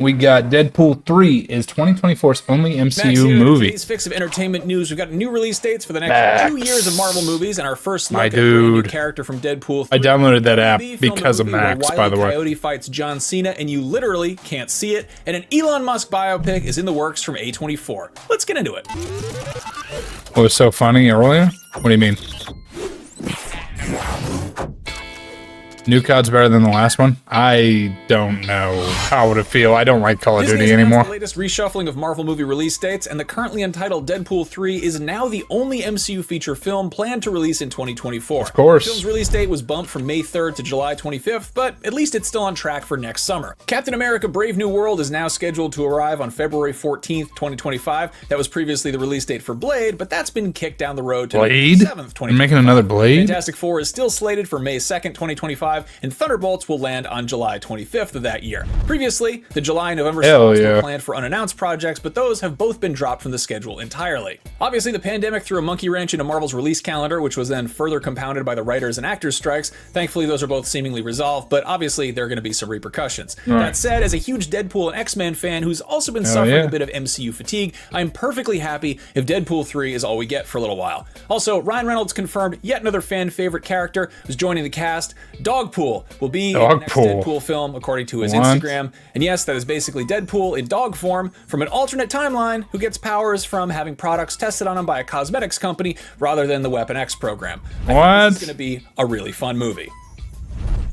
We got Deadpool 3 is 2024's only MCU Max, movie. Today's fix of entertainment news. We've got new release dates for the next 2 years of Marvel movies, and our first look at a brand new character from Deadpool 3. I downloaded that app because of Max, by the way. Coyote fights John Cena, and you literally can't see it. And an Elon Musk biopic is in the works from A24. Let's get into it. What was so funny earlier? What do you mean? New COD's better than the last one? I don't know. How would it feel? I don't like Call of Duty anymore. The latest reshuffling of Marvel movie release dates, and the currently untitled Deadpool 3 is now the only MCU feature film planned to release in 2024. Of course. The film's release date was bumped from May 3rd to July 25th, but at least it's still on track for next summer. Captain America Brave New World is now scheduled to arrive on February 14th, 2025. That was previously the release date for Blade, but that's been kicked down the road to May 7th, 2025. You're making another Blade? Fantastic Four is still slated for May 2nd, 2025. And Thunderbolts will land on July 25th of that year. Previously, the July and November slots were planned for unannounced projects, but those have both been dropped from the schedule entirely. Obviously, the pandemic threw a monkey wrench into Marvel's release calendar, which was then further compounded by the writers and actors strikes. Thankfully, those are both seemingly resolved, but obviously there are going to be some repercussions. That said, as a huge Deadpool and X-Men fan who's also been suffering a bit of MCU fatigue, I'm perfectly happy if Deadpool 3 is all we get for a little while. Also, Ryan Reynolds confirmed yet another fan favorite character who's joining the cast. Dogpool will be in the next Deadpool film, according to his Instagram. And yes, that is basically Deadpool in dog form from an alternate timeline who gets powers from having products tested on him by a cosmetics company rather than the Weapon X program. I think this is going to be a really fun movie.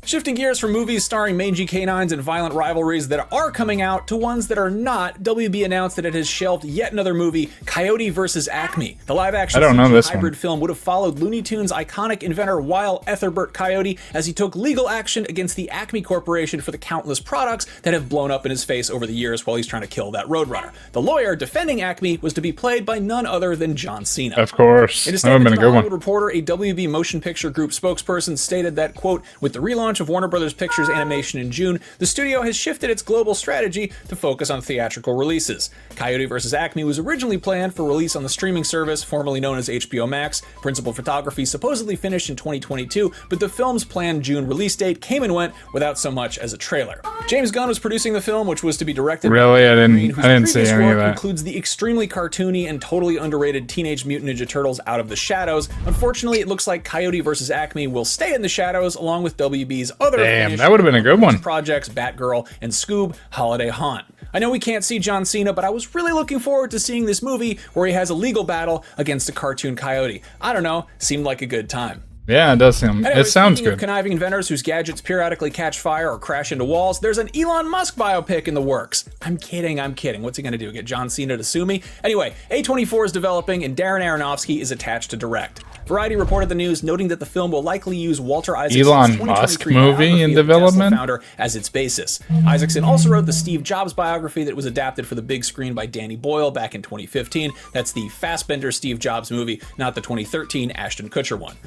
Shifting gears from movies starring mangy canines and violent rivalries that are coming out to ones that are not, WB announced that it has shelved yet another movie, Coyote vs. Acme. The live-action hybrid film would have followed Looney Tunes' iconic inventor Weil Etherbert Coyote as he took legal action against the Acme Corporation for the countless products that have blown up in his face over the years while he's trying to kill that Roadrunner. The lawyer defending Acme was to be played by none other than John Cena. Of course. In a statement to The Hollywood Reporter, a WB Motion Picture Group spokesperson stated that, quote, with the relaunch of Warner Brothers Pictures animation in June, the studio has shifted its global strategy to focus on theatrical releases. Coyote vs. Acme was originally planned for release on the streaming service formerly known as HBO Max. Principal photography supposedly finished in 2022, but the film's planned June release date came and went without so much as a trailer. James Gunn was producing the film, which was to be directed by I didn't see any of that. Includes the extremely cartoony and totally underrated Teenage Mutant Ninja Turtles Out of the Shadows. Unfortunately, it looks like Coyote vs. Acme will stay in the shadows along with WB's other that would have been a good one. projects, Batgirl and Scoob Holiday Haunt. I know we can't see John Cena, but I was really looking forward to seeing this movie where he has a legal battle against a cartoon coyote. I don't know, seemed like a good time. Yeah, it does seem. Anyway, it sounds good. Of conniving inventors whose gadgets periodically catch fire or crash into walls, there's an Elon Musk biopic in the works. I'm kidding. What's he gonna do? Get John Cena to sue me? Anyway, A24 is developing and Darren Aronofsky is attached to direct. Variety reported the news, noting that the film will likely use Walter Isaacson's Elon Musk movie in development founder as its basis. Isaacson also wrote the Steve Jobs biography that was adapted for the big screen by Danny Boyle back in 2015. That's the Fassbender Steve Jobs movie, not the 2013 Ashton Kutcher one.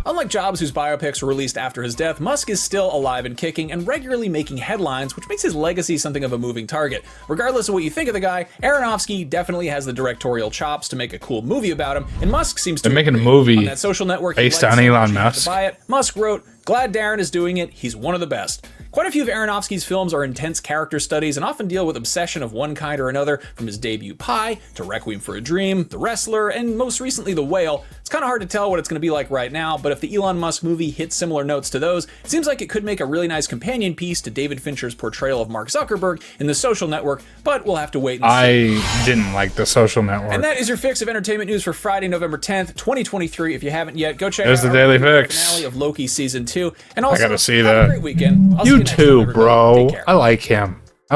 Unlike Jobs, whose biopics were released after his death, Musk is still alive and kicking and regularly making headlines, which makes his legacy something of a moving target. Regardless of what you think of the guy, Aronofsky definitely has the directorial chops to make a cool movie about him, and Musk seems to making a movie on that social network based on Elon Musk. To buy it. Musk wrote, "Glad Darren is doing it. He's one of the best." Quite a few of Aronofsky's films are intense character studies and often deal with obsession of one kind or another, from his debut Pi to Requiem for a Dream, The Wrestler, and most recently The Whale. It's kind of hard to tell what it's going to be like right now, but if the Elon Musk movie hits similar notes to those, it seems like it could make a really nice companion piece to David Fincher's portrayal of Mark Zuckerberg in The Social Network, but we'll have to wait and see. I didn't like The Social Network. And that is your fix of entertainment news for Friday, November 10th, 2023. If you haven't yet, go check There's out the Daily Fix. Finale of Loki Season 2. And also, I gotta see have that. a great weekend. I'll see You next too, time, bro. Take care. I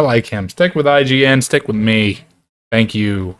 like him. Stick with IGN. Stick with me. Thank you.